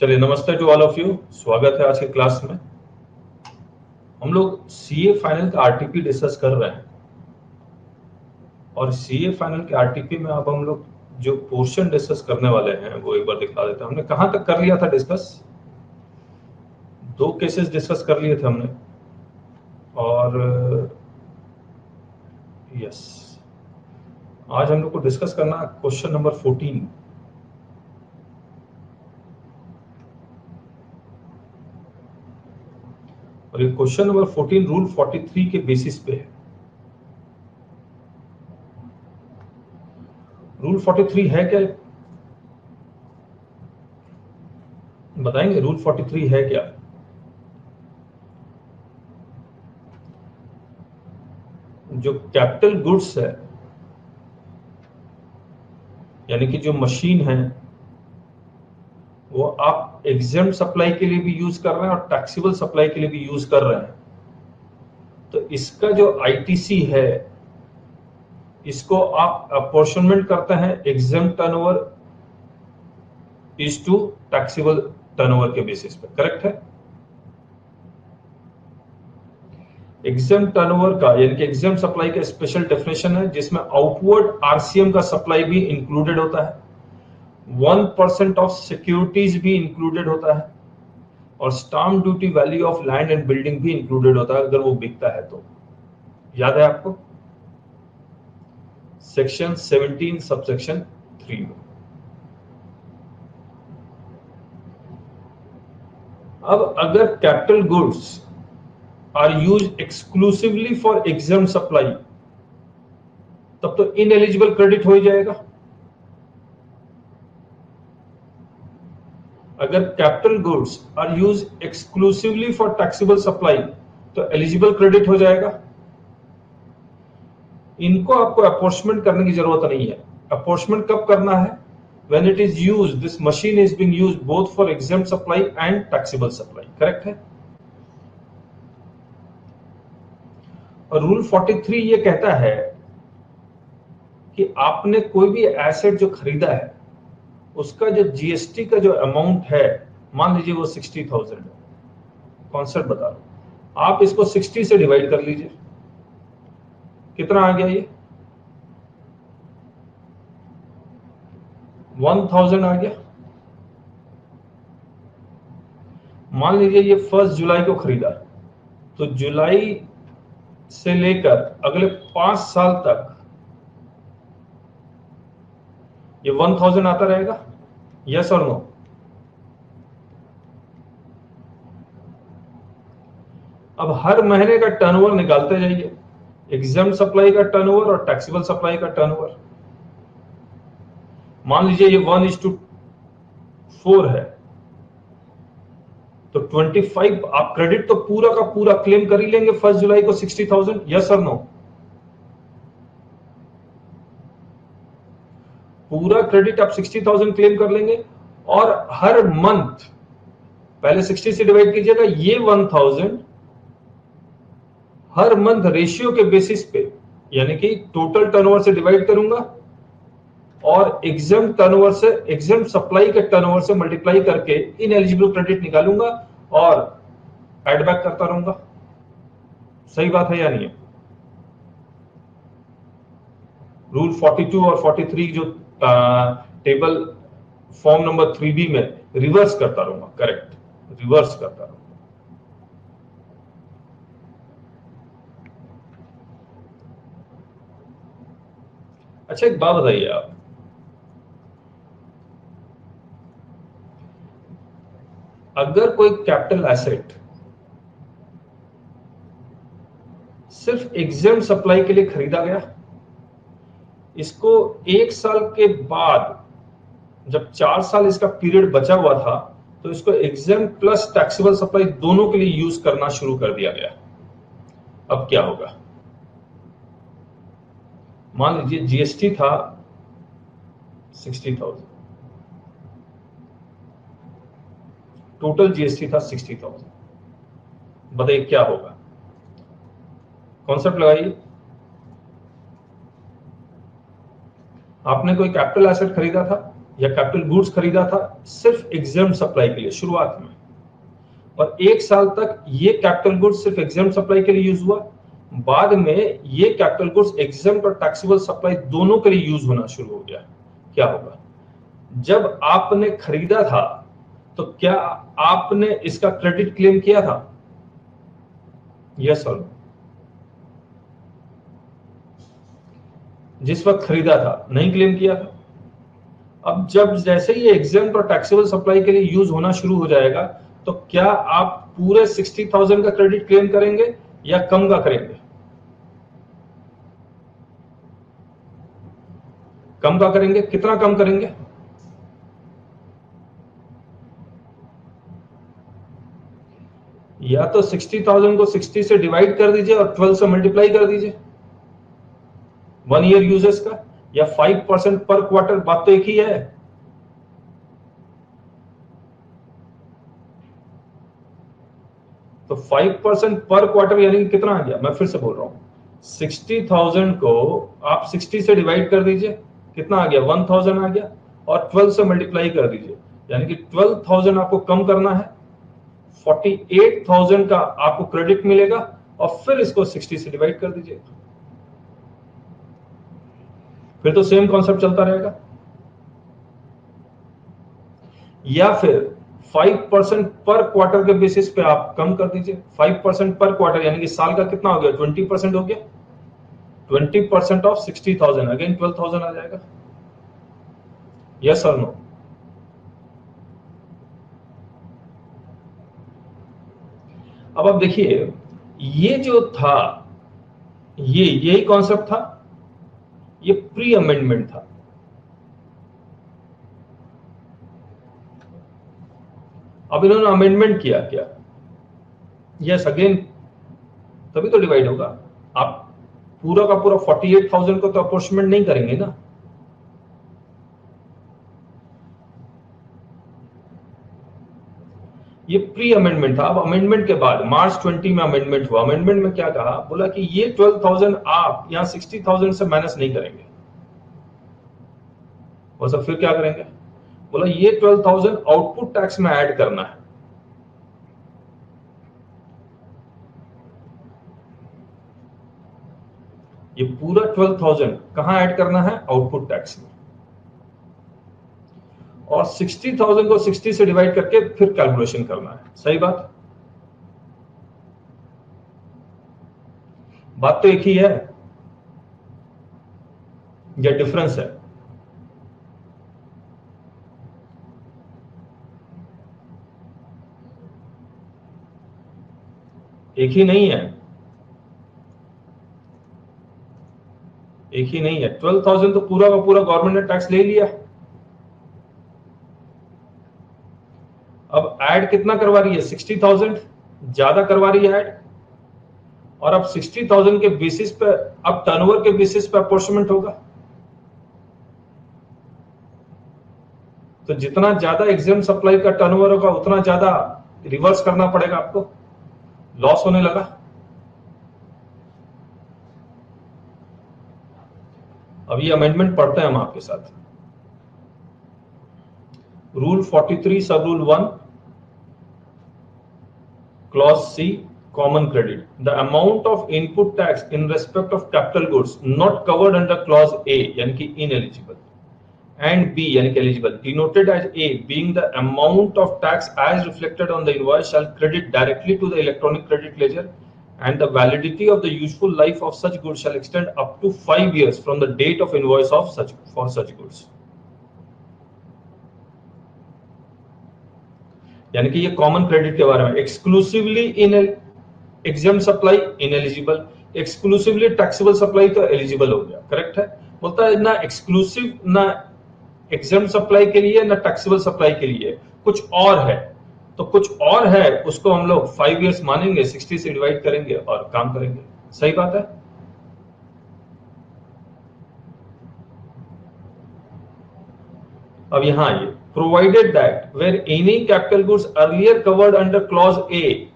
चलिए, नमस्ते to all of you. स्वागत है आज के क्लास में। हम लोग सीए फाइनल का आरटीपी डिस्कस कर रहे हैं और सीए फाइनल के आरटीपी में अब हम लोग जो पोर्शन डिस्कस करने वाले हैं वो एक बार दिखा देते हैं। हमने कहां तक कर लिया था डिस्कस? 2 केसेस डिस्कस कर लिए थे हमने और यस, आज हम लोग को डिस्कस करना है क्वेश्चन नंबर 14। और ये क्वेश्चन नंबर 14 रूल 43 के बेसिस पे है। रूल 43 है क्या, बताएंगे? रूल 43 है क्या? जो कैपिटल गुड्स है, यानी कि जो मशीन है, वो आप एग्जेम्प्ट सप्लाई के लिए भी यूज कर रहे हैं और टैक्सेबल सप्लाई के लिए भी यूज कर रहे हैं। तो इसका जो आईटीसी है, इसको आप अपॉर्शनमेंट करते हैं exempt turnover is to taxable turnover के बेसिस पे। करेक्ट है? एग्जेम्प्ट टर्नओवर का यानी कि एग्जेम्प्ट सप्लाई का स्पेशल डेफिनेशन है जिसमें आउटवर्ड आरसीएम का सप्लाई भी इंक्लूडेड होता है, 1% ऑफ सिक्योरिटीज भी इंक्लूडेड होता है और stamp duty value of land and building भी इंक्लूडेड होता है अगर वो बिकता है तो। याद है आपको? सेक्शन 17 सबसेक्शन 3 में। अब अगर capital goods are use exclusively for exempt supply, तब तो इनएलिजिबल क्रेडिट हो ही जाएगा। अगर capital goods are use exclusively for taxable supply तो एलिजिबल क्रेडिट हो जाएगा। इनको आपको अपॉर्चमेंट करने की जरूरत नहीं है। अपॉर्चमेंट कब करना है? when it is used, this machine is being used both for exempt supply and taxable supply. Correct है? और रूल 43 ये कहता है कि आपने कोई भी एसेट जो खरीदा है उसका जो जीएसटी का जो अमाउंट है, मान लीजिए वो 60,000 है, कॉन्सेप्ट बता रहा हूं, आप इसको 60 से डिवाइड कर लीजिए। कितना आ गया? ये 1000 आ गया। मान लीजिए ये 1 जुलाई को खरीदा, तो जुलाई से लेकर अगले 5 साल तक ये 1000 आता रहेगा। यस और नो? अब हर महीने का टर्नओवर निकालते जाइए, एग्जेम्प्ट सप्लाई का टर्नओवर और टैक्सेबल सप्लाई का टर्नओवर। मान लीजिए ये 1:4 है, तो 25 आप क्रेडिट तो पूरा का पूरा क्लेम कर ही लेंगे 1 जुलाई को 60,000। यस और नो? पूरा क्रेडिट आप 60,000 क्लेम कर लेंगे और हर मंथ पहले 60 से डिवाइड कीजिएगा, ये 1000 हर मंथ रेशियो के बेसिस पे यानी कि टोटल टर्नओवर से डिवाइड करूंगा और एग्जेम्प्ट टर्नओवर से, एग्जेम्प्ट सप्लाई के टर्नओवर से मल्टीप्लाई करके इनएलिजिबल क्रेडिट निकालूंगा और एड बैक करता रहूंगा। सही बात है या नहीं है? रूल 42 और 43 जो टेबल फॉर्म नंबर 3B में रिवर्स करता रहूंगा। करेक्ट, रिवर्स करता रहूंगा। अच्छा, एक बात बताइए आप, अगर कोई कैपिटल एसेट सिर्फ एग्जेम्प्ट सप्लाई के लिए खरीदा गया, इसको 1 साल के बाद जब 4 साल इसका पीरियड बचा हुआ था तो इसको एग्जेम्प्ट प्लस टैक्सेबल सप्लाई दोनों के लिए यूज करना शुरू कर दिया गया। अब क्या होगा? मान लीजिए जीएसटी था 60,000, टोटल जीएसटी था 60,000। बताइए क्या होगा? कॉन्सेप्ट लगाइए। आपने कोई कैपिटल एसेट खरीदा था, या कैपिटल गुड्स खरीदा था सिर्फ एग्जाम्प्ट सप्लाई के लिए शुरुआत में, और 1 साल तक ये कैपिटल गुड्स सिर्फ एग्जाम्प्ट सप्लाई के लिए यूज हुआ, बाद में ये कैपिटल गुड्स एग्जाम्प्ट और टैक्सेबल सप्लाई दोनों के लिए यूज होना शुरू हो गया, क्या होगा? जब आपने खरीदा था तो क्या आपने इसका क्रेडिट क्लेम किया था? यस और नो? जिस वक्त खरीदा था नहीं क्लेम किया था। अब जब जैसे ही एग्जाम्प्ट और टैक्सेबल सप्लाई के लिए यूज होना शुरू हो जाएगा तो क्या आप पूरे 60,000 का क्रेडिट क्लेम करेंगे या कम का करेंगे? कम का करेंगे। कितना कम करेंगे? या तो 60,000 को 60 से डिवाइड कर दीजिए और 12 से मल्टीप्लाई कर दीजिए 1 ईयर यूजेस का, या 5% पर क्वार्टर, बात तो एक ही है। तो 5% पर क्वार्टर यानी कि कितना आ गया? मैं फिर से बोल रहा हूं, 60,000 को आप 60 से डिवाइड कर दीजिए, कितना आ गया? 1,000 आ गया, और 12 से मल्टीप्लाई कर दीजिए, यानी कि 12,000 आपको कम करना है, 48,000 का आपको क्रेडिट मिलेगा, और फिर इसको 60 से डिवाइड कर दीजिए, फिर तो सेम कॉन्सेप्ट चलता रहेगा। या फिर 5% पर क्वार्टर के बेसिस पे आप कम कर दीजिए, 5% पर क्वार्टर यानी कि साल का कितना हो गया? 20% हो गया, 20% ऑफ 60,000 अगेन 12,000 आ जाएगा। यस और नो? अब आप देखिए, ये जो था, ये यही कॉन्सेप्ट था, ये प्री अमेंडमेंट था। अब इन्होंने अमेंडमेंट किया क्या? यस अगेन, तभी तो डिवाइड होगा। आप पूरा का पूरा 48,000 को तो अपॉर्चमेंट नहीं करेंगे ना। ये प्री अमेंडमेंट था। अब अमेंडमेंट के बाद मार्च 20 में अमेंडमेंट हुआ। अमेंडमेंट में क्या कहा? बोला कि ये 12,000 आप यहां 60,000 से माइनस नहीं करेंगे। और सब फिर क्या करेंगे? बोला ये 12,000 आउटपुट टैक्स में ऐड करना है। ये पूरा 12,000 कहां ऐड करना है? आउटपुट टैक्स में। और 60,000 को 60 से डिवाइड करके फिर कैलकुलेशन करना है। सही बात? बात तो एक ही है या डिफरेंस है? एक ही नहीं है, एक ही नहीं है। 12,000 तो पूरा का पूरा गवर्नमेंट ने टैक्स ले लिया। अब ऐड कितना करवा रही है? 60,000 ज्यादा करवा रही है ऐड, और अब 60,000 के बेसिस पे, अब टर्नओवर के बेसिस पे अपॉर्चमेंट होगा। तो जितना ज्यादा एग्जाम्प्ट सप्लाई का टर्नओवर होगा उतना ज्यादा रिवर्स करना पड़ेगा आपको, लॉस होने लगा। अब ये अमेंडमेंट पढ़ते हैं हम आपके साथ। Rule 43 sub rule 1 clause C common credit, the amount of input tax in respect of capital goods not covered under clause A यानी कि ineligible and B यानी कि eligible denoted as A being the amount of tax as reflected on the invoice shall credit directly to the electronic credit ledger, and the validity of the useful life of such goods shall extend up to 5 years from the date of invoice of such goods। यानी कि ये common credit के बारे में, exclusively in exempt supply ineligible, exclusively taxable supply तो eligible हो गया। Correct है? बोलता है ना एक्सक्लूसिव, ना एग्जाम्प्ट सप्लाई के लिए, ना टैक्सेबल सप्लाई के लिए, कुछ और है। तो कुछ और है उसको हम लोग 5 इयर्स मानेंगे, 60 से डिवाइड करेंगे और काम करेंगे। सही बात है? अब यहां ये provided that where any capital goods earlier covered under clause A,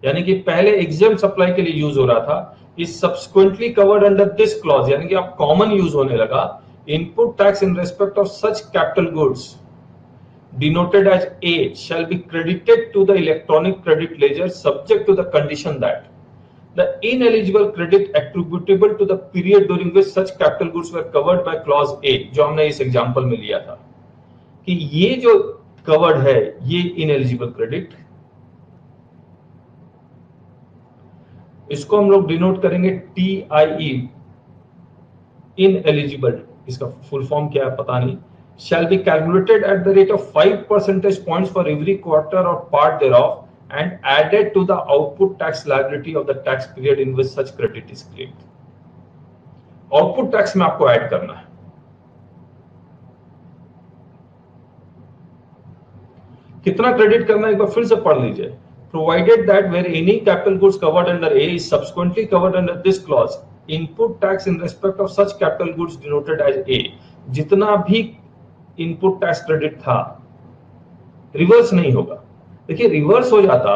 यानी कि पहले एग्जाम्प्ट सप्लाई के लिए यूज हो रहा था, is subsequently covered under this clause, यानी कि अब कॉमन यूज होने लगा, input tax in respect of such capital goods denoted as A shall be credited to the electronic credit ledger subject to the condition that the ineligible credit attributable to the period during which such capital goods were covered by clause A, जो हमने इस example में लिया था कि ये जो covered है ये इनएलिजिबल क्रेडिट, इसको हम लोग डिनोट करेंगे TIE, इनएलिजिबल, इसका फुल फॉर्म क्या है पता नहीं, shall be calculated at the rate of 5 percentage points for every quarter or part thereof and added to the output tax liability of the tax period in which such credit is claimed. Output tax में आपको add करना है। कितना credit करना है एक बार फिर से पढ़ लीजिए। Provided that where any capital goods covered under A is subsequently covered under this clause, input tax in respect of such capital goods denoted as A, जितना भी इनपुट टैक्स क्रेडिट था रिवर्स नहीं होगा। देखिए रिवर्स हो जाता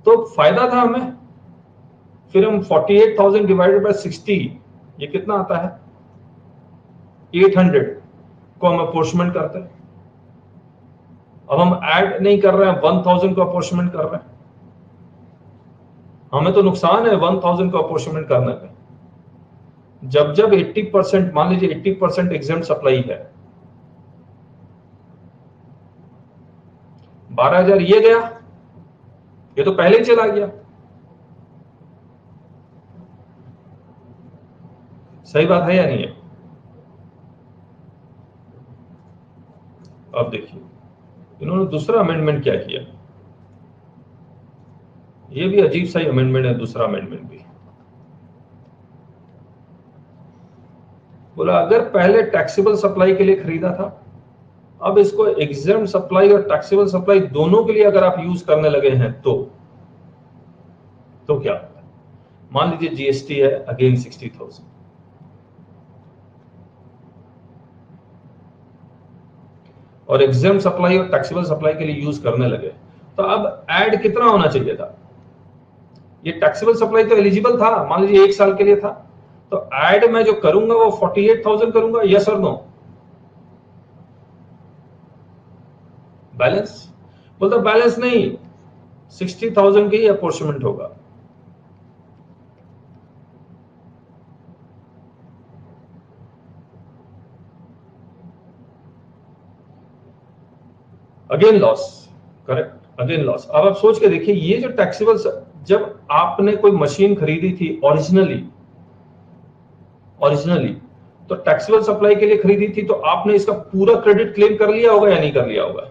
तो फायदा था हमें, फिर हम 48,000 डिवाइडेड बाय 60, ये कितना आता है 800 को हम अपोर्शमेंट करते हैं। अब हम ऐड नहीं कर रहे हैं, 1000 को अपोर्शमेंट कर रहे हैं, हमें तो नुकसान है 1000 को अपोर्शमेंट करने में। जब जब 80%, मान लीजिए 80% एग्जेम्प्ट सप्लाई है, 12,000 ये गया, ये तो पहले ही चला गया। सही बात है या नहीं है? अब देखिए इन्होंने दूसरा अमेंडमेंट क्या किया, ये भी अजीब सा ही अमेंडमेंट है। दूसरा अमेंडमेंट भी बोला अगर पहले टैक्सेबल सप्लाई के लिए खरीदा था, अब इसको एग्जेम्प्ट सप्लाई और टैक्सेबल सप्लाई दोनों के लिए अगर आप यूज करने लगे हैं तो क्या होता है? मान लीजिए जीएसटी है अगेन 60,000, और एग्जेम्प्ट सप्लाई और टैक्सेबल सप्लाई के लिए यूज करने लगे, तो अब ऐड कितना होना चाहिए था? ये टैक्सेबल सप्लाई तो एलिजिबल था, मान लीजिए 1 साल के लिए था, तो ऐड मैं जो करूंगा वो 48,000 करूंगा, यस और नो? बैलेंस बोलता बैलेंस नहीं, 60,000 की अपॉर्चमेंट होगा। Again loss, correct, again loss. अब आप सोच के देखिए, ये जो टैक्सेबल, जब आपने कोई मशीन खरीदी थी ओरिजिनली तो टैक्सेबल सप्लाई के लिए खरीदी थी, तो आपने इसका पूरा क्रेडिट क्लेम कर लिया होगा या नहीं कर लिया होगा?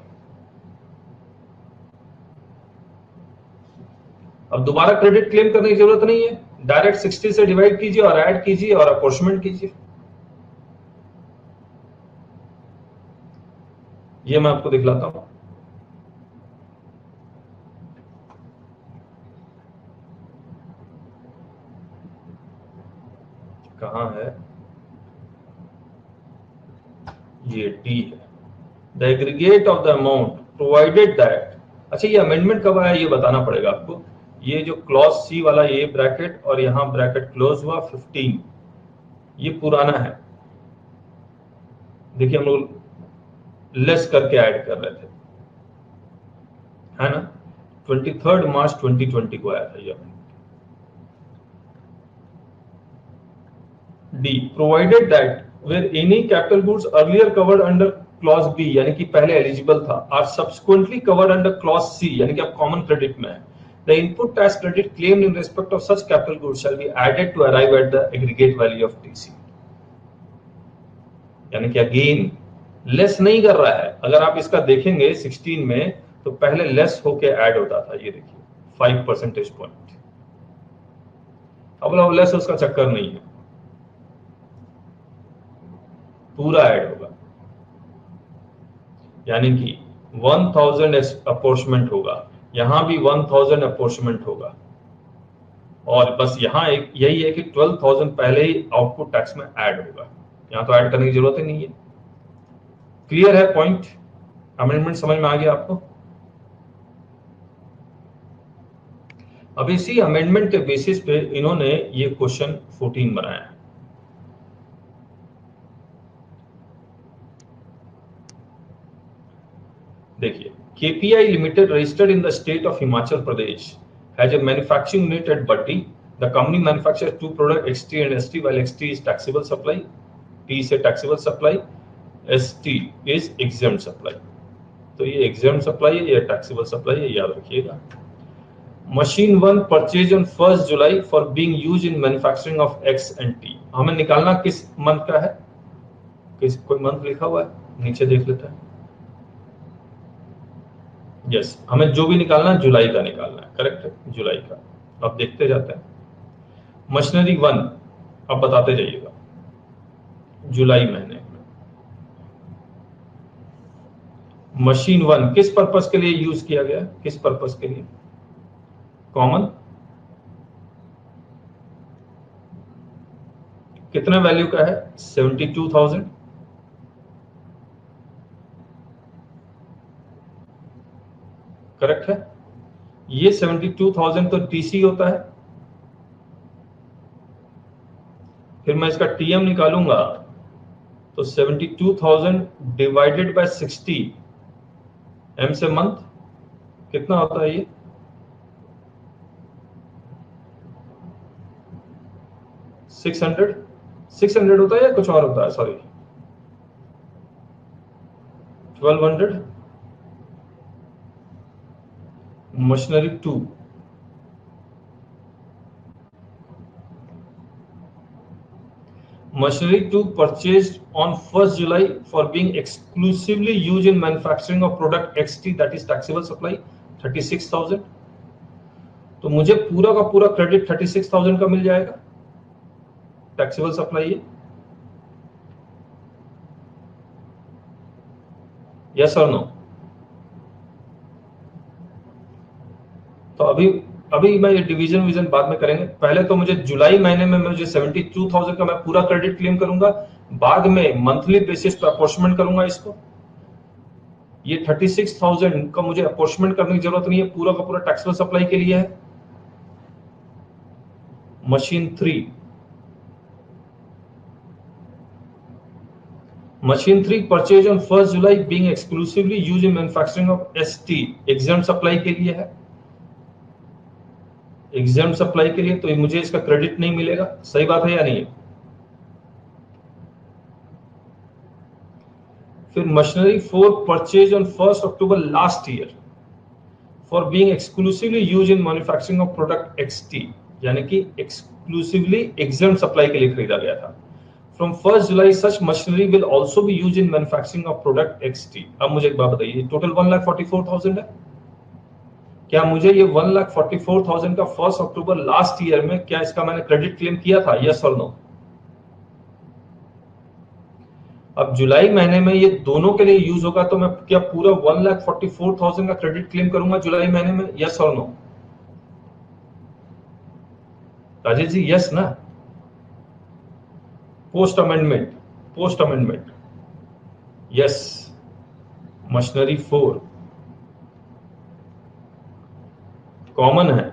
अब दोबारा क्रेडिट क्लेम करने की जरूरत नहीं है, डायरेक्ट 60 से डिवाइड कीजिए और ऐड कीजिए और अपॉर्चमेंट कीजिए। ये मैं आपको दिखलाता हूं। कहां है ये? डी है, the aggregate of the amount provided that. अच्छा ये अमेंडमेंट कब आया ये बताना पड़ेगा आपको। ये जो क्लॉज सी वाला ये ब्रैकेट और यहां ब्रैकेट क्लोज हुआ 15, ये पुराना है। देखिए हम लोग लेस करके ऐड कर रहे थे, है ना? 23 मार्च 2020 को आया था ये। D, provided that where any capital goods earlier covered under clause B, यानी कि पहले एलिजिबल था, are subsequently covered under clause C, यानी कि अब कॉमन क्रेडिट में है, the input tax credit claimed in respect of such capital goods shall be added to arrive at the aggregate value of TC। यानी कि again less नहीं कर रहा है। अगर आप इसका देखेंगे 16 में तो पहले लेस होके ऐड होता था, ये देखिए 5 परसेंटेज पॉइंट। अब लेस उसका चक्कर नहीं है, पूरा ऐड होगा, यानी कि 1000 अपॉर्चमेंट होगा, यहां भी 1000 अपॉर्चमेंट होगा, और बस यहां एक यही है कि 12,000 पहले ही आउटपुट टैक्स में ऐड होगा, यहां तो ऐड करने की जरूरत ही नहीं है। क्लियर है पॉइंट? अमेंडमेंट समझ में आ गया आपको? अब इसी अमेंडमेंट के बेसिस पे इन्होंने ये क्वेश्चन 14 बनाया है। देखिए, KPI Limited registered in the state of Himachal Pradesh has a manufacturing unit at Batti. The company manufactures two products, XT and ST, while XT is taxable supply, T is a taxable supply, ST is exempt supply. तो ये exempt supply है, ये taxable supply है, याद रखिएगा. Machine 1 purchased on 1st July for being used in manufacturing of X and T. हमें निकालना किस मंथ का है? कोई मंथ लिखा हुआ है? नीचे देख लेते हैं. यस, हमें जो भी निकालना है जुलाई का निकालना है. करेक्ट है, जुलाई का. अब देखते जाते हैं. मशीनरी 1 अब बताते जाइएगा. जुलाई महीने में मशीन 1 किस पर्पस के लिए यूज किया गया? किस पर्पस के लिए? कॉमन. कितना वैल्यू का है? 72,000. करेक्ट है. ये 72,000 तो टीसी होता है. फिर मैं इसका टीएम निकालूंगा तो 72,000 डिवाइडेड बाय 60 एम से मंथ कितना होता है? ये 600 होता है या कुछ और होता है? Sorry, 1200. Machinery 2 Machinery 2 purchased on 1st July for being exclusively used in manufacturing of product XT, that is taxable supply, 36,000. तो मुझे पूरा का पूरा क्रेडिट 36,000 का मिल जाएगा. टैक्सेबल सप्लाई है. यस और नो? तो अभी मैं ये डिवीजन विजन बाद में करेंगे. पहले तो मुझे जुलाई महीने में मुझे 72,000 का मैं पूरा क्रेडिट क्लेम करूंगा. बाद में मंथली बेसिस पे अपॉर्चमेंट करूंगा इसको. ये 36,000 का मुझे अपॉर्चमेंट करने की जरूरत नहीं है, पूरा का पूरा टैक्सेबल सप्लाई के लिए है. Machine 3 purchase on 1st July being exclusively used in manufacturing of ST, exempt supply के लिए है. एग्जाम सप्लाई के लिए, तो मुझे इसका क्रेडिट नहीं मिलेगा. सही बात है या नहीं है? फिर machinery 4 purchase on 1st October last year for being exclusively use in manufacturing of product XT, यानी कि एक्सक्लूसिवली एग्जाम सप्लाई के लिए खरीदा गया था. From 1st July such machinery will also be used in manufacturing of product XT. अब मुझे एक बात बताइए, टोटल 1,44,000 है. क्या मुझे ये 1,44,000 का 1st October लास्ट ईयर में क्या इसका मैंने क्रेडिट क्लेम किया था? यस और नो? अब जुलाई महीने में ये दोनों के लिए यूज होगा, तो मैं क्या पूरा 1,44,000 का क्रेडिट क्लेम करूंगा जुलाई महीने में? यस और नो? राजेश जी यस ना? Post amendment yes. Machinery 4 common है.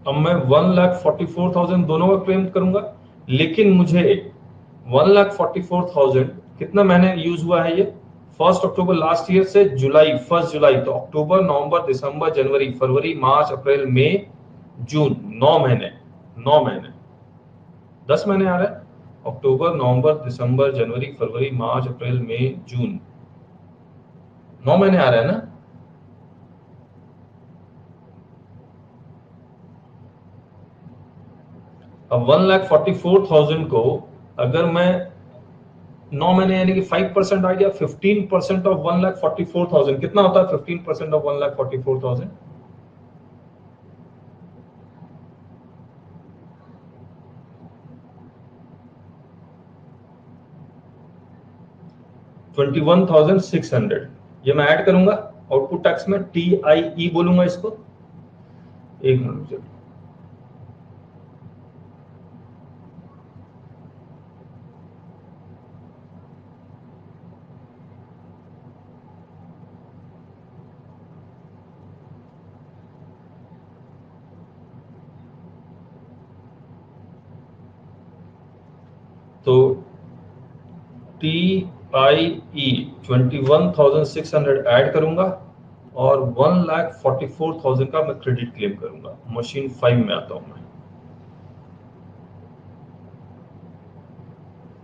अब मैं 1,44,000 दोनों का क्लेम करूंगा, लेकिन मुझे 1,44,000 कितना महीने यूज हुआ है? ये 1st October लास्ट ईयर से जुलाई, 1st जुलाई, तो अक्टूबर, नवंबर, दिसंबर, जनवरी, फरवरी, मार्च, अप्रैल, मई, जून, 9 महीने. 10 महीने आ रहे हैं. अक्टूबर, नवंबर, दिसंबर, जनवरी, फरवरी, मार्च, अप्रैल, मई, जून, 9 महीने आ रहे हैं ना? अब 1,44,000 को अगर मैं 9 महीने यानी कि 5% आ गया, 15% ऑफ 1,44,000 कितना होता है? 15% ऑफ 1,44,000 21,600. ये मैं ऐड करूंगा आउटपुट टैक्स में, TIE बोलूंगा इसको. एक मिनट. तो TIE 21,600 ऐड करूंगा और 1,44,000 का मैं क्रेडिट क्लेम करूंगा। मशीन 5 में आता हूं मैं।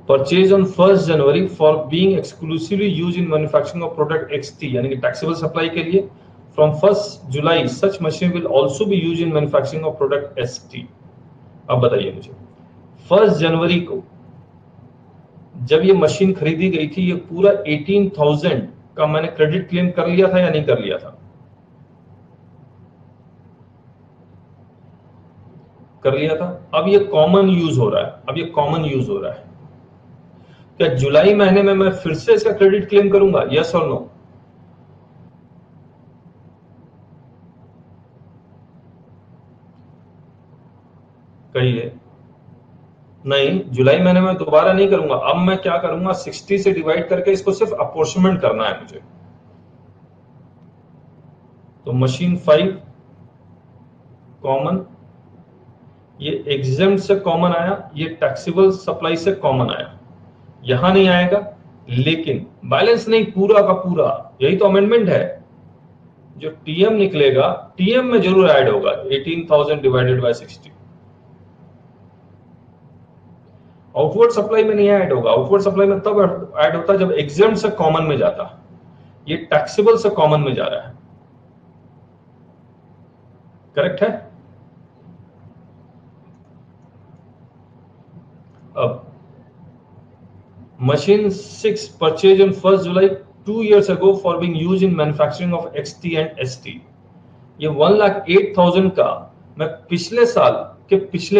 Purchase on 1 January for being exclusively use in manufacturing of product XT, यानी कि टैक्सेबल सप्लाई के लिए from 1 July such machine will also be use in manufacturing of product ST। अब बताइए मुझे, 1 जनवरी को जब ये मशीन खरीदी गई थी, ये पूरा 18,000 का मैंने क्रेडिट क्लेम कर लिया था या नहीं कर लिया था? कर लिया था। अब ये कॉमन यूज हो रहा है, अब ये कॉमन यूज हो रहा है। क्या जुलाई महीने में मैं फिर से इसका क्रेडिट क्लेम करूंगा? यस और नो? कहिए। नहीं, जुलाई महीने में दोबारा नहीं करूंगा। अब मैं क्या करूंगा, 60 से डिवाइड करके इसको सिर्फ अपोर्शनमेंट करना है मुझे। तो मशीन 5 कॉमन, ये एग्जेम्प्ट से कॉमन आया, ये टैक्सेबल सप्लाई से कॉमन आया, यहां नहीं आएगा। लेकिन बैलेंस नहीं, पूरा का पूरा, यही तो अमेंडमेंट है। जो टीएम निकलेगा, टीएम में जरूर ऐड होगा 18,000 डिवाइडेड बाय 60। आउटवर्ड सप्लाई में नहीं ऐड होगा। आउटवर्ड सप्लाई में तब ऐड होता जब एग्जेम्प्ट से कॉमन में जाता। ये टैक्सेबल से कॉमन में जा रहा है। करेक्ट है? अब machine 6 purchased on 1st July 2 years ago for being used in manufacturing of XT and ST। ये 1,08,000 का मैं पिछले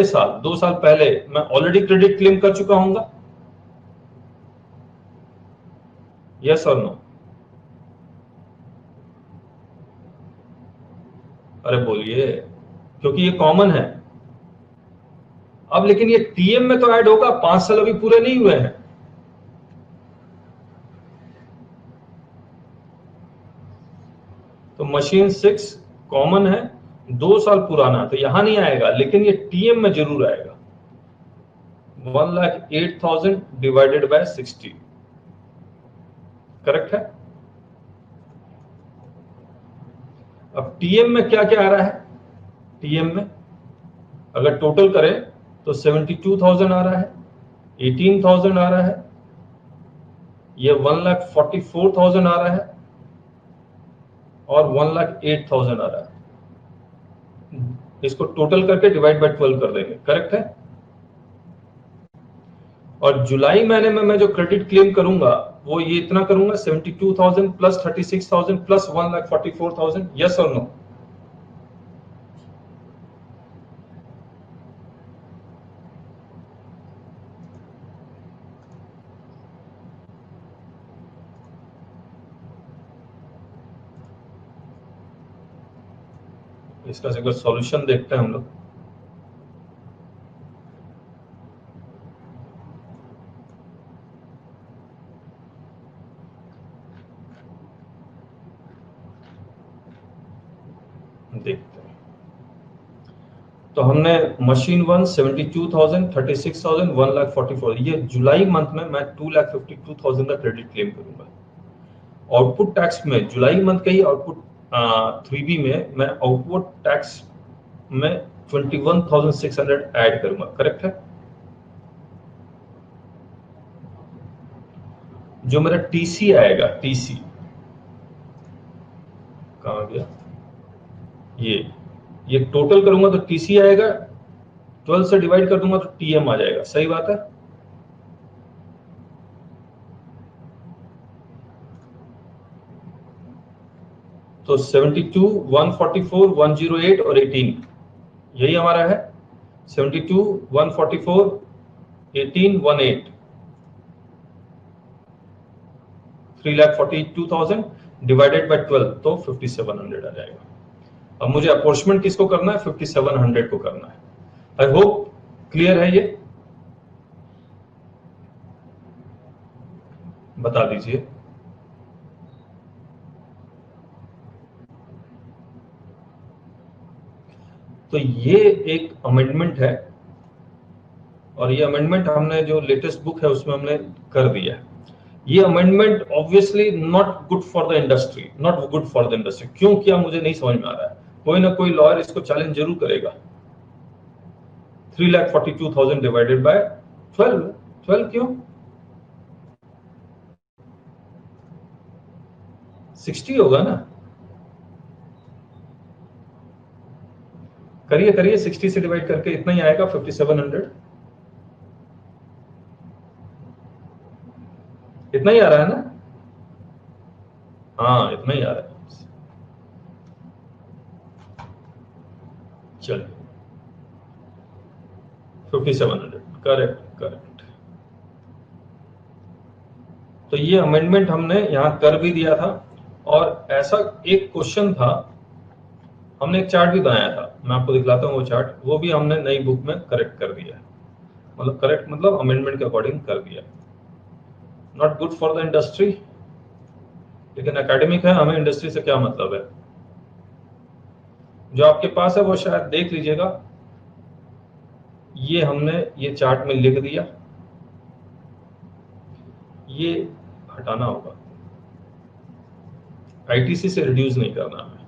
साल 2 साल पहले मैं ऑलरेडी क्रेडिट क्लेम कर चुका हूंगा। यस और नो? अरे बोलिए, क्योंकि ये कॉमन है। अब लेकिन ये टीएम में तो ऐड होगा, 5 साल अभी पूरे नहीं हुए हैं। तो मशीन 6 कॉमन है, 2 साल पुराना, तो यहां नहीं आएगा, लेकिन ये टीएम में जरूर आएगा। 1,08,000 डिवाइडेड बाय 60। करेक्ट है? अब टीएम में क्या क्या आ रहा है? टीएम में अगर टोटल करें तो 72,000 आ रहा है, 18,000 आ रहा है, ये 1,44,000 आ रहा है, और 1,08,000 आ रहा है। इसको टोटल करके डिवाइड बाय 12 कर देंगे। करेक्ट है? और जुलाई महीने में मैं जो क्रेडिट क्लेम करूंगा वो ये इतना करूंगा, 72,000 प्लस 36,000 प्लस 1,44,000। यस और नो? इसका अगर सॉल्यूशन देखते हैं हम लोग, देखते हैं। तो हमने मशीन 1 72,000, 36,000, 1,44,000, ये जुलाई मंथ में मैं 2,52,000 का क्रेडिट क्लेम करूंगा। आउटपुट टैक्स में जुलाई मंथ का ही आउटपुट 3B में मैं आउटपुट टैक्स में 21,600 ऐड करूंगा। करेक्ट है? जो मेरा टीसी आएगा, टीसी कहां गया, ये टोटल करूंगा तो टीसी आएगा, 12 से डिवाइड कर दूंगा तो टीएम आ जाएगा। सही बात है? तो 72, 144, 108 और 18, यही हमारा है। 72, 144, 18, 18, 3,42,000 डिवाइडेड बाय 12 तो 5,700 आ जाएगा। अब मुझे अपॉर्चमेंट किसको करना है? 5,700 को करना है। आई होप क्लियर है ये। बता दीजिए। तो ये एक अमेंडमेंट है, और ये अमेंडमेंट हमने जो लेटेस्ट बुक है उसमें हमने कर दिया है। ये amendment obviously not good for the industry, not good for the industry. क्यों किया मुझे नहीं समझ में आ रहा है। कोई ना कोई लॉयर इसको चैलेंज जरूर करेगा। 3,42,000 डिवाइडेड बाय 12, 12 क्यों? 60 होगा ना। करिए करिए, 60 से डिवाइड करके इतना ही आएगा, 5700। इतना ही आ रहा है ना? हाँ इतना ही आ रहा है। चलिए 5700, करेक्ट करेक्ट। तो ये अमेंडमेंट हमने यहां कर भी दिया था। और ऐसा एक क्वेश्चन था, हमने एक चार्ट भी बनाया था, मैं आपको दिखलाता हूँ वो चार्ट, वो भी हमने नई बुक में करेक्ट कर दिया है। मतलब करेक्ट मतलब अमेंडमेंट के अकॉर्डिंग कर दिया। Not good for the industry, लेकिन एकेडमिक है, हमें इंडस्ट्री से क्या मतलब है। जो आपके पास है वो शायद देख लीजिएगा, ये हमने ये चार्ट में लिख दिया, ये हटाना होगा, आईटीसी से रिड्यूस नहीं करना है।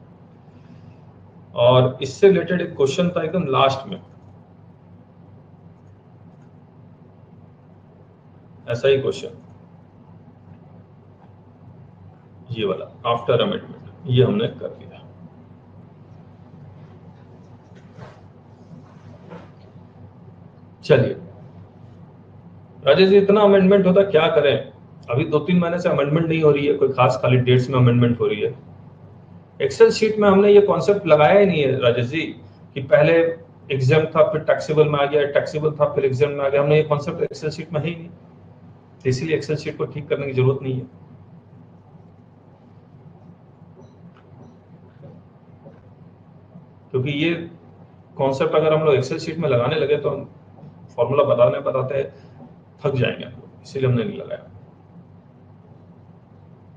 और इससे रिलेटेड एक क्वेश्चन था एकदम लास्ट में, ऐसा ही क्वेश्चन, ये वाला आफ्टर अमेंडमेंट, ये हमने कर दिया। चलिए राजेश जी, इतना अमेंडमेंट होता क्या करें? अभी 2-3 महीने से अमेंडमेंट नहीं हो रही है कोई खास, खाली डेट्स में अमेंडमेंट हो रही है। एक्सेल शीट में हमने ये कॉन्सेप्ट लगाया ही नहीं है राजेश जी, कि पहले एग्जाम था फिर टैक्सेबल में आ गया, टैक्सेबल था फिर एग्जाम में आ गया। हमने ये कॉन्सेप्ट एक्सेल शीट में है ही नहीं, तो इसीलिए एक्सेल शीट को ठीक करने की जरूरत नहीं है। क्योंकि ये कॉन्सेप्ट अगर हम लोग एक्सेल शीट में लगाने लगे तो हम फॉर्मूला बताने बताते थक जाएंगे हम लोग, इसीलिए हमने नहीं लगाया।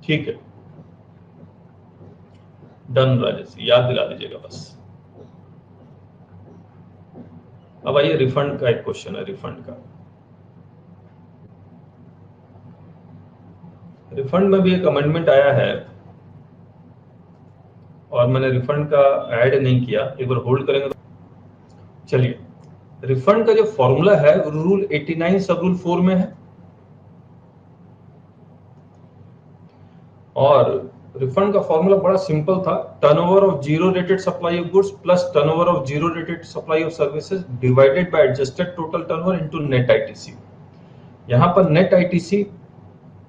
ठीक है, डन राजेश, याद दिला दीजिएगा बस। अब आइए रिफंड का एक क्वेश्चन है, रिफंड का। रिफंड में भी एक अमेंडमेंट आया है और मैंने रिफंड का ऐड नहीं किया, एक बार होल्ड करेंगे तो। चलिए, रिफंड का जो फॉर्मूला है रूल 89 सब रूल 4 में है। और रिफंड का फॉर्मूला बड़ा सिंपल था, turnover of zero rated supply of goods plus turnover of zero rated supply of services divided by adjusted total turnover into net ITC. यहां पर नेट आईटीसी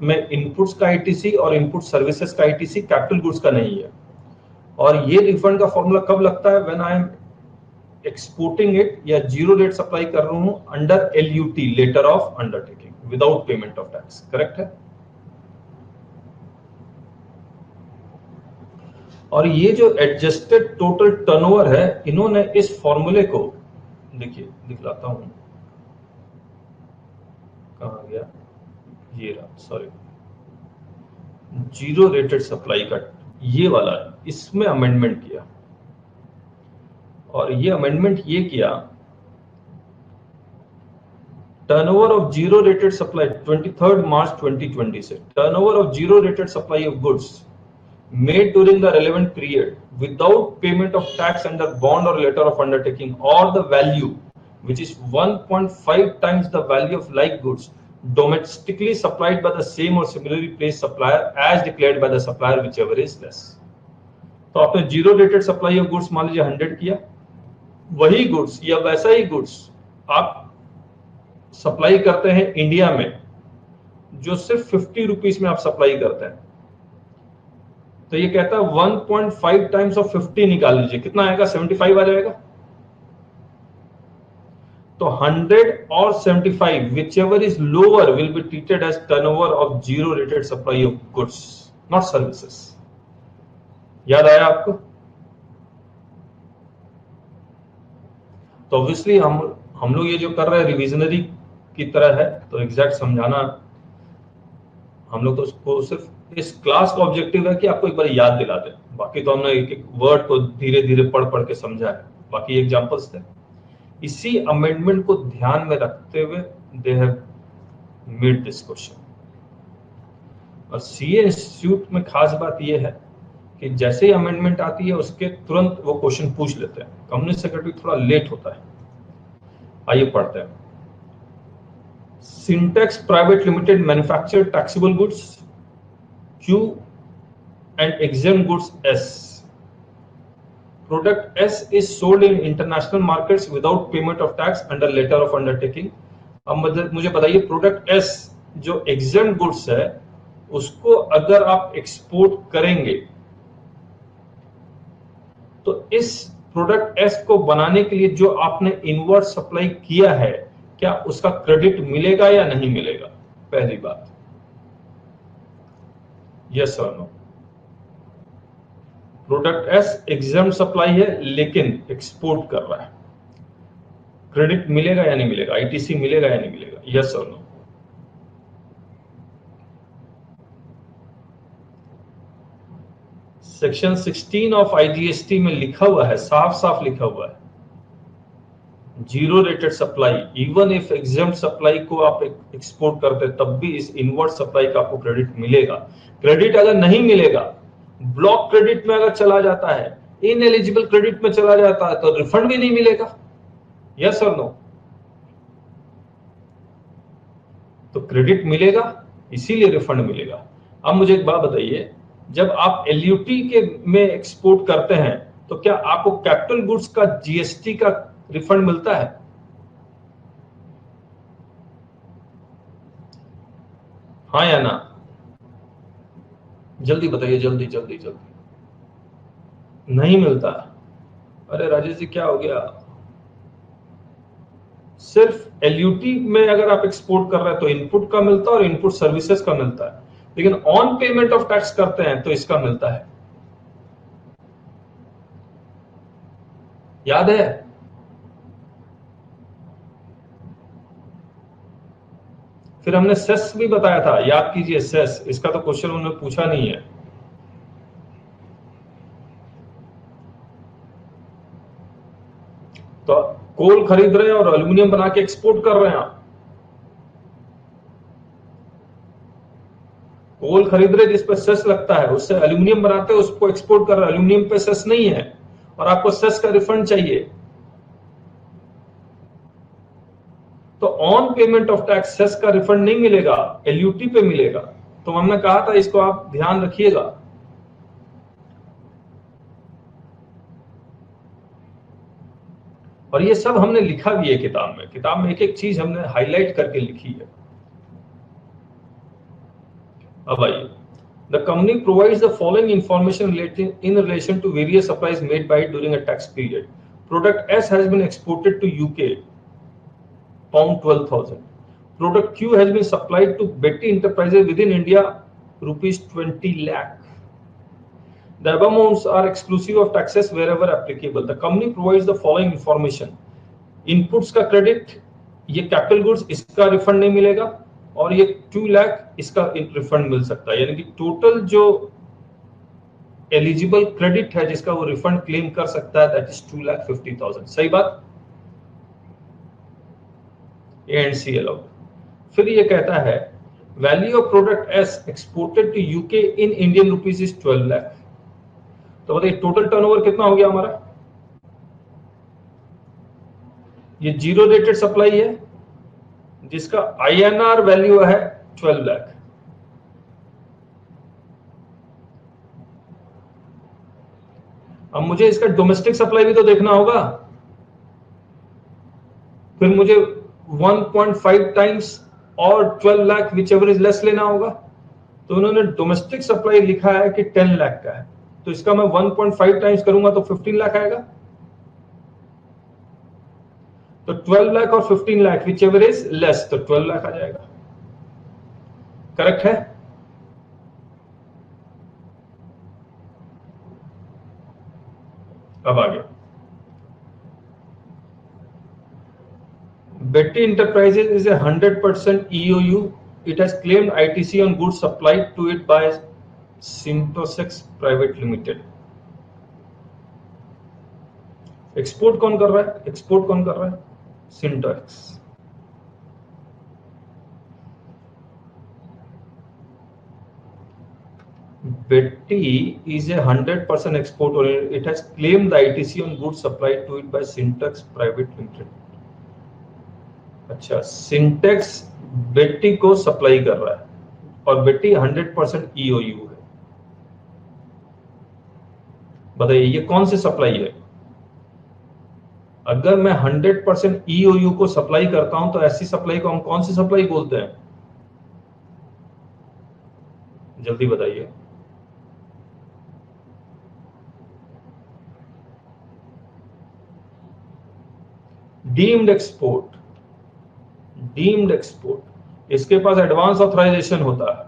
में इनपुट्स का आईटीसी और इनपुट सर्विसेज का ITC, capital goods का नहीं है। और ये रिफंड का फॉर्मूला कब लगता है? When I am exporting it या जीरो रेट सप्लाई कर रहा हूं under LUT, letter of undertaking, without payment of tax. Correct है? और ये जो एडजस्टेड टोटल टर्नओवर है, इन्होंने इस फॉर्मूले को, देखिए दिखलाता हूं, कहां गया, ये रहा, सॉरी, जीरो रेटेड सप्लाई का ये वाला, इसमें अमेंडमेंट किया। और ये अमेंडमेंट ये किया, turnover of zero rated supply 23 मार्च 2020 से, turnover of zero rated supply of goods made during the relevant period without payment of tax under bond or letter of undertaking, or the value which is 1.5 times the value of like goods domestically supplied by the same or similarly placed supplier as declared by the supplier, whichever is less. तो आपने zero rated supply of goods मान लीजिए 100 किया, वही goods या वैसा ही goods आप supply करते हैं इंडिया में जो सिर्फ 50 रुपीज में आप सप्लाई करते हैं, तो ये कहता है 1.5 टाइम्स ऑफ 50 निकाल लीजिए, कितना आएगा? 75 आ जाएगा। तो 100 और 75 whichever is lower will be treated as turnover of zero rated supply of goods, not services. याद आया आपको? तो ऑब्वियसली हम लोग ये जो कर रहे हैं रिविजनरी की तरह है, तो एग्जैक्ट समझाना हम लोग तो उसको सिर्फ इस क्लास का ऑब्जेक्टिव है कि आपको एक बार याद दिला दें। बाकी तो हमने एक एक वर्ड को धीरे धीरे पढ़ पढ़ के समझा है, बाकी एग्जांपल्स थे। इसी अमेंडमेंट को ध्यान में रखते हुए they have made this question. और सीए इंस्टीट्यूट में खास बात यह है कि जैसे ही अमेंडमेंट आती है उसके तुरंत वो क्वेश्चन पूछ लेते हैं। कंपनी सेक्रेटरी थोड़ा लेट होता है। आइए पढ़ते हैं। Syntex private limited manufacture taxable goods Q and exempt goods S. Product S is sold in international markets without payment of tax under letter of undertaking. अब मुझे बताइए प्रोडक्ट S जो exempt गुड्स है उसको अगर आप एक्सपोर्ट करेंगे तो इस प्रोडक्ट S को बनाने के लिए जो आपने इनवर्ड सप्लाई किया है क्या उसका क्रेडिट मिलेगा या नहीं मिलेगा? पहली बात, यस और no. Product S exempt supply है लेकिन एक्सपोर्ट कर रहा है, क्रेडिट मिलेगा या नहीं मिलेगा? आईटीसी मिलेगा या नहीं मिलेगा? यस और नो। सेक्शन 16 ऑफ आईजीएसटी में लिखा हुआ है, साफ साफ लिखा हुआ है, zero rated supply even if exempt supply को आप एक्सपोर्ट करते तब भी इस इनवर्ड सप्लाई का आपको क्रेडिट मिलेगा। क्रेडिट अगर नहीं मिलेगा, ब्लॉक क्रेडिट में अगर चला जाता है, इनएलिजिबल क्रेडिट में चला जाता है तो रिफंड भी नहीं मिलेगा। यस और नो? तो क्रेडिट मिलेगा इसीलिए रिफंड मिलेगा। अब मुझे एक बात बताइए, जब आप एलयूटी के में एक्सपोर्ट करते हैं तो क्या आपको कैपिटल गुड्स का जीएसटी का रिफंड मिलता है? हाँ या ना? जल्दी बताइए, जल्दी जल्दी जल्दी। नहीं मिलता। अरे राजेश जी क्या हो गया? सिर्फ एलयूटी में अगर आप एक्सपोर्ट कर रहे हैं तो इनपुट का मिलता है और इनपुट सर्विसेज का मिलता है, लेकिन ऑन पेमेंट ऑफ टैक्स करते हैं तो इसका मिलता है। याद है? फिर हमने सेस भी बताया था, याद कीजिए सेस, इसका तो क्वेश्चन उन्होंने पूछा नहीं है। तो कोल खरीद रहे हैं और एल्यूमिनियम बना के एक्सपोर्ट कर रहे हैं आप। कोल खरीद रहे जिस पर सेस लगता है, उससे एल्यूमिनियम बनाते हैं, उसको एक्सपोर्ट कर रहे हैं, एल्यूमिनियम पे सेस नहीं है और आपको सेस का रिफंड चाहिए, तो on payment of tax cess का रिफंड नहीं मिलेगा, एलयूटी पे मिलेगा। तो हमने कहा था इसको आप ध्यान रखिएगा। और ये सब हमने लिखा भी है किताब में, किताब में एक एक चीज हमने हाईलाइट करके लिखी है। अब आइए, the company provides the following information in relation to various supplies made by it during a tax period. Product S has been exported to UK, £12,000. Product Q has been supplied to Betty Enterprises within India, ₹20 lakh. The above amounts are exclusive of taxes wherever applicable. The company provides the following information. Inputs का credit, ये capital goods, इसका refund नहीं मिलेगा, और ये 2 लाख इसका refund मिल सकता है। यानी कि टोटल जो एलिजिबल क्रेडिट है जिसका वो रिफंड क्लेम कर सकता है, दैट इज 2,50,000। सही बात? A and C allowed. फिर ये कहता है value of product S exported to UK in Indian rupees is 12 lakh. तो बताइए टोटल टर्नओवर कितना हो गया हमारा? ये जीरो रेटेड सप्लाई है जिसका आईएनआर वैल्यू है 12 लाख। अब मुझे इसका डोमेस्टिक सप्लाई भी तो देखना होगा, फिर मुझे 1.5 टाइम्स और 12 lakh which ever is less लेना होगा। तो उन्होंने डोमेस्टिक सप्लाई लिखा है कि 10 लाख का है, तो इसका मैं 1.5 टाइम्स करूंगा तो 15 लाख आएगा। तो 12 लाख और 15 lakh which ever is less, तो 12 लाख आ जाएगा। करेक्ट है? अब आगे, Betty Enterprises is a 100% EOU. It has claimed ITC on goods supplied to it by Syntosex Private Limited. Export कौन कर रहा है? एक्सपोर्ट कौन कर रहा है? सिंटोएक्स। Betty is a 100% export oriented. It has claimed the ITC on goods supplied to it by Syntax Private Limited. अच्छा, syntax बेट्टी को सप्लाई कर रहा है और बेट्टी 100% EOU है। बताइए ये कौन सी सप्लाई है? अगर मैं 100% EOU को सप्लाई करता हूं तो ऐसी सप्लाई को हम कौन सी सप्लाई बोलते हैं? जल्दी बताइए। Deemed export. डीम्ड एक्सपोर्ट, इसके पास एडवांस ऑथराइजेशन होता है,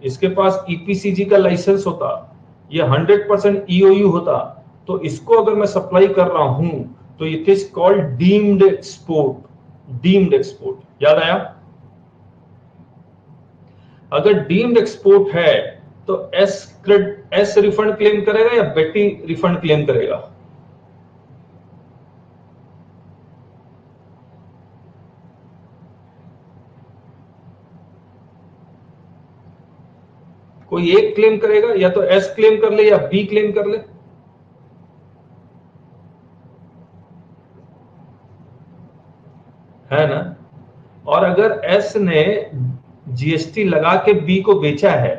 इसके पास EPCG का लाइसेंस होता, ये 100% EOU होता, तो इसको अगर मैं सप्लाई कर रहा हूं तो it is called deemed export. Deemed export, याद आया? अगर डीम्ड एक्सपोर्ट है तो एस रिफंड क्लेम करेगा या बेटी रिफंड क्लेम करेगा? कोई एक क्लेम करेगा, या तो एस क्लेम कर ले या बी क्लेम कर ले। है ना? और अगर एस ने जीएसटी लगा के बी को बेचा है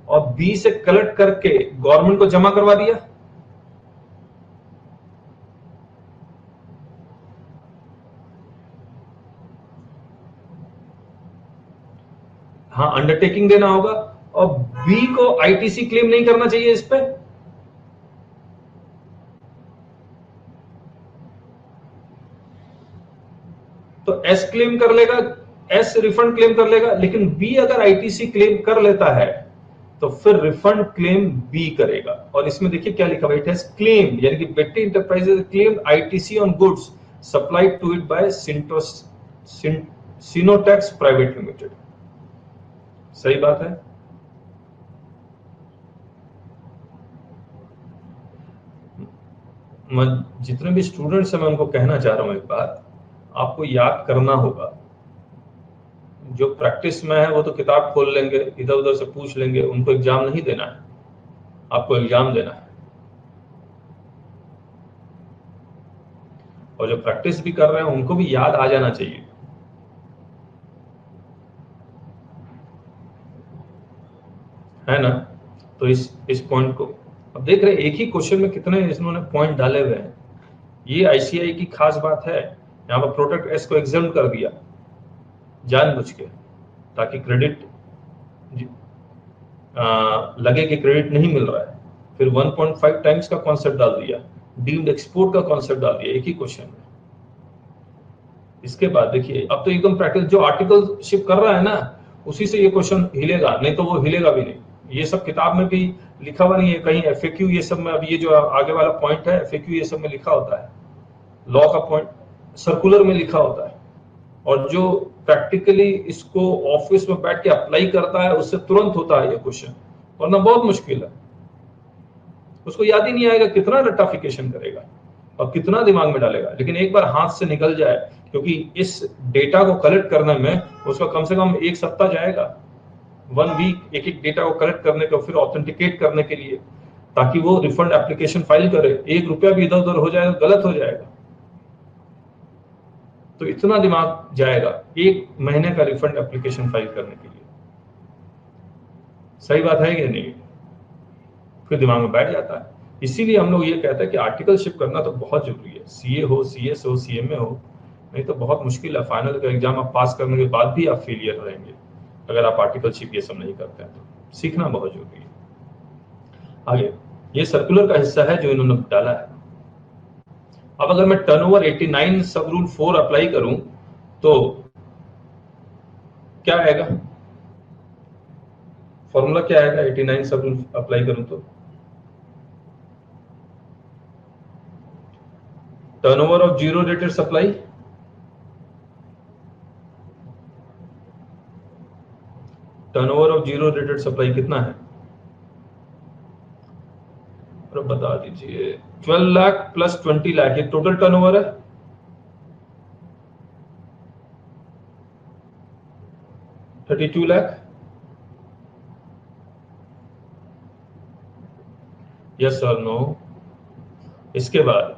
और बी से कलेक्ट करके गवर्नमेंट को जमा करवा दिया, हाँ अंडरटेकिंग देना होगा, और बी को आईटीसी क्लेम नहीं करना चाहिए इस पे। तो एस क्लेम कर लेगा, एस रिफंड क्लेम कर लेगा, लेकिन बी अगर आईटीसी क्लेम कर लेता है तो फिर रिफंड क्लेम बी करेगा। और इसमें देखिए क्या लिखा हुआ, इट हैज क्लेम, यानी कि Betty Enterprises claim ITC on goods supplied to it by Sinotex Private Limited. सही बात है। जितने भी स्टूडेंट्स हैं मैं उनको कहना चाह रहा हूं, एक बात आपको याद करना होगा, जो प्रैक्टिस में है वो तो किताब खोल लेंगे, इधर उधर से पूछ लेंगे, उनको एग्जाम नहीं देना है, आपको एग्जाम देना है। और जो प्रैक्टिस भी कर रहे हैं उनको भी याद आ जाना चाहिए। है ना? तो इस पॉइंट को अब देख रहे, एक ही क्वेश्चन में कितने इन्होंने पॉइंट डाले हुए हैं। ये आईसीआई की खास बात है, यहाँ पर प्रोडक्ट एस को एग्जाम कर दिया जानबूझ के, ताकि क्रेडिट लगे कि क्रेडिट नहीं मिल रहा है। फिर 1.5 टाइम्स का कॉन्सेप्ट डाल दिया, डीम्ड एक्सपोर्ट का कॉन्सेप्ट डाल दिया एक ही क्वेश्चन में। इसके बाद देखिए अब तो एकदम प्रैक्टिस, जो आर्टिकलशिप कर रहा है ना उसी से ये क्वेश्चन हिलेगा, नहीं तो वो हिलेगा भी नहीं। ये सब किताब में भी लिखा हुआ नहीं है कहीं, एफएक्यू ये सब में, अब ये जो आगे वाला पॉइंट है एफएक्यू ये सब में लिखा होता है, लॉ का पॉइंट सर्कुलर में लिखा होता है, और जो प्रैक्टिकली इसको ऑफिस में बैठ के अप्लाई करता है उससे तुरंत होता है ये क्वेश्चन, वरना बहुत मुश्किल है। उसको याद ही नहीं आएगा, कितना रट्टाफिकेशन करेगा और कितना दिमाग में डालेगा। लेकिन एक बार हाथ से निकल जाए, क्योंकि इस डेटा को कलेक्ट करने में उसका कम से कम 1 सप्ताह जाएगा, 1 वीक, एक एक डेटा को कलेक्ट करने का, फिर ऑथेंटिकेट करने के लिए, ताकि वो रिफंड एप्लीकेशन फाइल करे। 1 रुपया भी इधर उधर हो जाए तो गलत हो जाएगा। तो इतना दिमाग जाएगा 1 महीने का रिफंड एप्लीकेशन फाइल करने के लिए। सही बात है कि नहीं? फिर दिमाग में बैठ जाता है। इसीलिए हम लोग ये कहते हैं कि आर्टिकलशिप करना तो बहुत जरूरी है, सीए हो, सीएस हो, सीएमए हो, नहीं तो बहुत मुश्किल है। फाइनल का एग्जाम आप पास करने के बाद भी आप फेलियर रहेंगे अगर आप आर्टिकलशिप ये सब नहीं करते हैं। तो सीखना बहुत जरूरी है। आगे ये सर्कुलर का हिस्सा है जो इन्होंने डाला है। अब अगर मैं टर्नओवर 89 सब रूल 4 अप्लाई करूं तो क्या आएगा? फॉर्मूला क्या आएगा 89 सब रूल अप्लाई करूं तो? Turnover of zero rated supply, turnover of zero rated supply कितना है? और बता दीजिए। 12 लाख प्लस 20 लाख, ये टोटल टर्नओवर है। 32 लाख। यस और नो। इसके बाद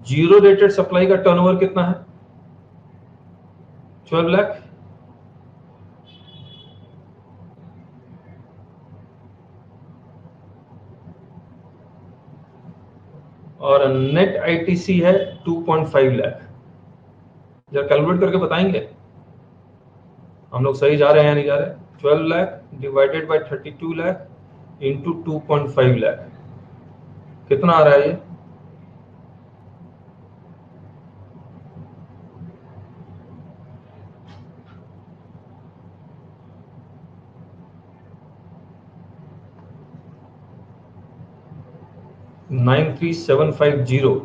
जीरो रेटेड सप्लाई का टर्नओवर कितना है? 12 लाख। और नेट आईटीसी है 2.5 लाख। जरा कैलकुलेट करके बताएंगे हम लोग सही जा रहे हैं या नहीं जा रहे? 12 lakh divided by 32 lakh into 2.5 lakh, कितना आ रहा है ये? $93,750।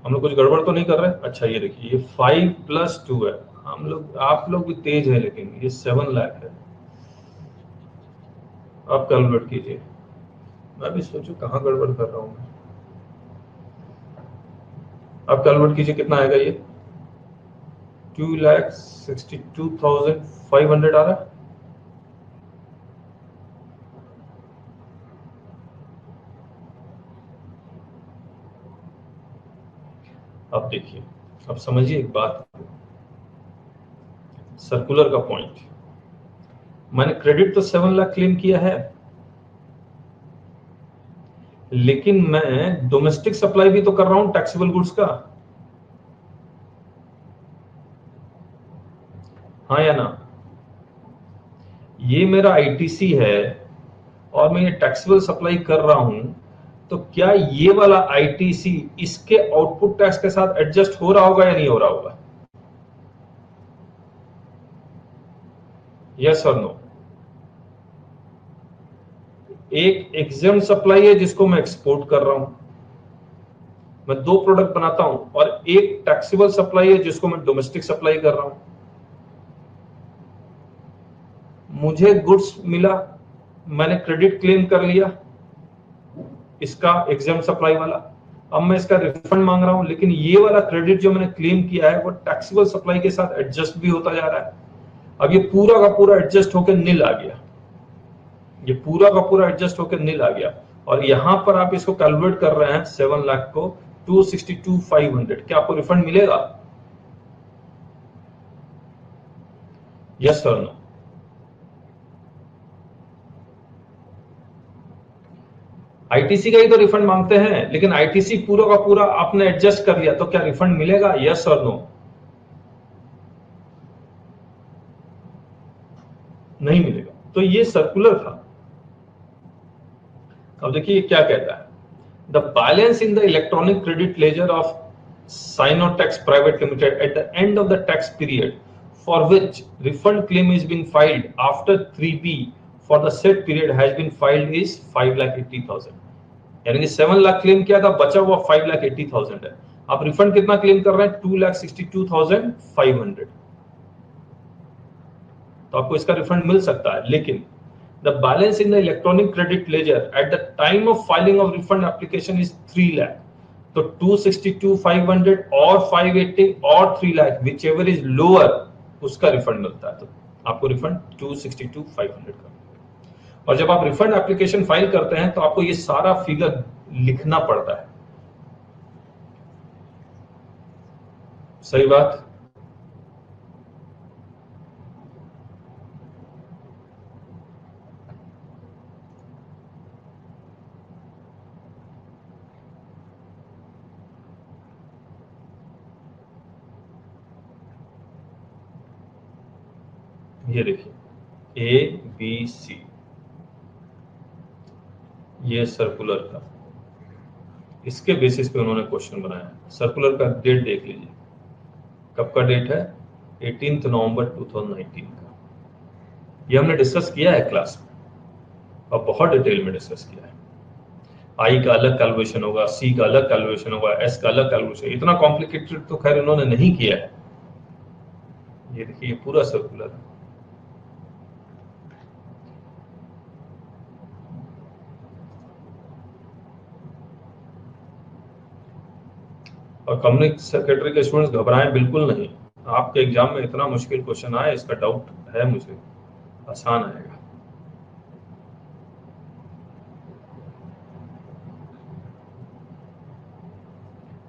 हम लोग कुछ गड़बड़ तो नहीं कर रहे? अच्छा ये देखिए, ये 5 + 2 है। हम लोग, आप लोग भी तेज है, लेकिन ये 7 लाख है। आप कैलकुलेट कीजिए। मैं भी सोचूं कहाँ गड़बड़ कर रहा हूँ मैं। आप कैलकुलेट कीजिए कितना आएगा ये? 2,62,500 आ रहा है। अब देखिए, अब समझिए एक बात, सर्कुलर का पॉइंट। मैंने क्रेडिट तो 7 लाख क्लेम किया है, लेकिन मैं डोमेस्टिक सप्लाई भी तो कर रहा हूं टैक्सेबल गुड्स का, हाँ या ना? ये मेरा आईटीसी है और मैं ये टैक्सेबल सप्लाई कर रहा हूं, तो क्या ये वाला आईटीसी इसके आउटपुट टैक्स के साथ एडजस्ट हो रहा होगा या नहीं हो रहा होगा? यस और नो? एक एग्जाम सप्लाई है जिसको मैं एक्सपोर्ट कर रहा हूं, मैं 2 प्रोडक्ट बनाता हूं, और एक टैक्सेबल सप्लाई है जिसको मैं डोमेस्टिक सप्लाई कर रहा हूं। मुझे गुड्स मिला, मैंने क्रेडिट क्लेम कर लिया इसका एग्जाम सप्लाई वाला, अब मैं इसका रिफंड मांग रहा हूं, लेकिन ये वाला क्रेडिट जो मैंने क्लेम किया है वो टैक्सेबल सप्लाई के साथ एडजस्ट भी होता जा रहा है। अब ये पूरा का पूरा एडजस्ट होकर नील आ गया, ये पूरा का पूरा एडजस्ट होकर नील आ गया, और यहां पर आप इसको कैलकुलेट कर रहे हैं 7 लाख को 262,500, क्या आपको रिफंड मिलेगा? यस और नो? आईटीसी का ही तो रिफंड मांगते हैं, लेकिन आईटीसी पूरा का पूरा आपने एडजस्ट कर लिया, तो क्या रिफंड मिलेगा? यस और नो? नहीं मिलेगा। तो ये सर्कुलर था। अब देखिए क्या कहता है, the balance in the electronic credit ledger of Sinotex Private Limited at the end of the tax period for which refund claim is been filed after 3B for the said period has been filed is 5,80,000। यानी कि 7 lakh claim किया था, बचा हुआ 5,80,000 है। आप refund कितना claim कर रहे हैं? 2,62,500। तो आपको इसका रिफंड मिल सकता है, लेकिन the balance in the electronic credit ledger at the time of filing of refund application is 3 lakh. तो 262,500 और 580 और 3 lakh, which ever is lower, उसका रिफंड मिलता है। तो आपको रिफंड 262,500 का। और जब आप रिफंड एप्लीकेशन फाइल करते हैं तो आपको ये सारा फिगर लिखना पड़ता है। सही बात? ये देखिए ABC, ये सर्कुलर का, इसके बेसिस पे उन्होंने क्वेश्चन बनाया। सर्कुलर का डेट देख लीजिए, कब का डेट है? 18 नवंबर 2019 का। ये हमने डिस्कस किया है क्लास में और बहुत डिटेल में डिस्कस किया है। आई का अलग कैलकुलेशन होगा, सी का अलग कैलकुलेशन होगा, एस का अलग कैलकुलेशन, इतना कॉम्प्लिकेटेड तो खैर इन्होंने नहीं किया है। ये देखिए पूरा सर्कुलर है। और कंपनी सेक्रेटरी के स्टूडेंट्स घबराएं बिल्कुल नहीं, आपके एग्जाम में इतना मुश्किल क्वेश्चन आए इसका डाउट है मुझे, आसान आएगा।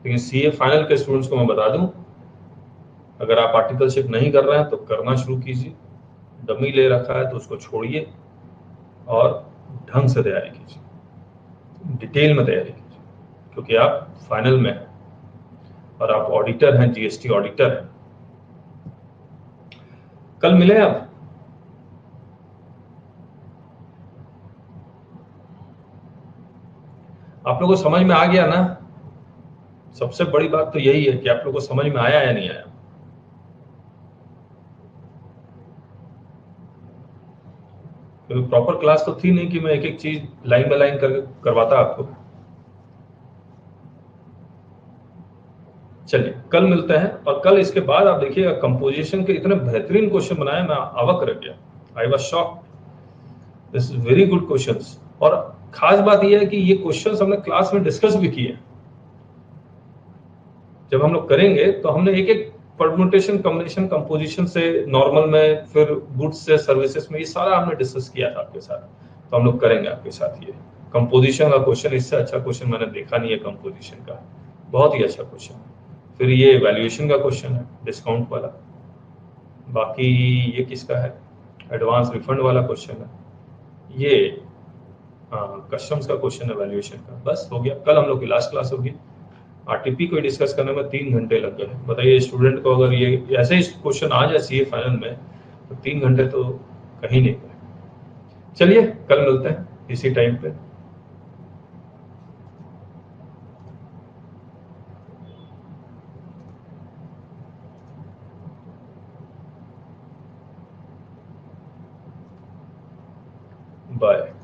लेकिन सीए फाइनल के स्टूडेंट्स को मैं बता दूं, अगर आप आर्टिकलशिप नहीं कर रहे हैं तो करना शुरू कीजिए, डमी ले रखा है तो उसको छोड़िए और ढंग से तैयारी कीजिए, डिटेल में तैयारी कीजिए, क्योंकि आप फाइनल में हैं और आप ऑडिटर हैं, जीएसटी ऑडिटर हैं। कल मिले आप? आप लोगों को समझ में आ गया ना? सबसे बड़ी बात तो यही है कि आप लोगों को समझ में आया या नहीं आया। क्योंकि प्रॉपर क्लास तो थी नहीं कि मैं एक एक चीज लाइन बाय लाइन करके करवाता आपको। चलिए कल मिलते हैं, और कल इसके बाद आप देखिएगा कंपोजिशन के इतने बेहतरीन क्वेश्चन बनाए, मैं अवक रह गया, I was shocked. This is very good questions. और खास बात यह है कि ये क्वेश्चंस हमने क्लास में डिस्कस भी किए। जब हम लोग करेंगे तो हमने एक एक परम्यूटेशन, कॉम्बिनेशन, कंपोजिशन से नॉर्मल में, फिर गुड्स से सर्विसेज में, ये सारा हमने डिस्कस किया था आपके साथ। तो हम लोग करेंगे आपके साथ ये कंपोजिशन का क्वेश्चन। इससे अच्छा क्वेश्चन मैंने देखा नहीं है कंपोजिशन का, बहुत ही अच्छा क्वेश्चन। फिर ये वैल्यूएशन का क्वेश्चन है, डिस्काउंट वाला। बाकी ये किसका है? एडवांस रिफंड वाला क्वेश्चन है ये। कस्टम्स का क्वेश्चन है, वैल्यूएशन का। बस हो गया, कल हम लोग की लास्ट क्लास होगी। आरटीपी को डिस्कस करने में 3 घंटे लग गए। बताइए स्टूडेंट को अगर ये ऐसे ही क्वेश्चन आ जाए सीए फाइनल में तो 3 घंटे तो कहीं नहीं गए। चलिए कल मिलते हैं इसी टाइम पे। बाय।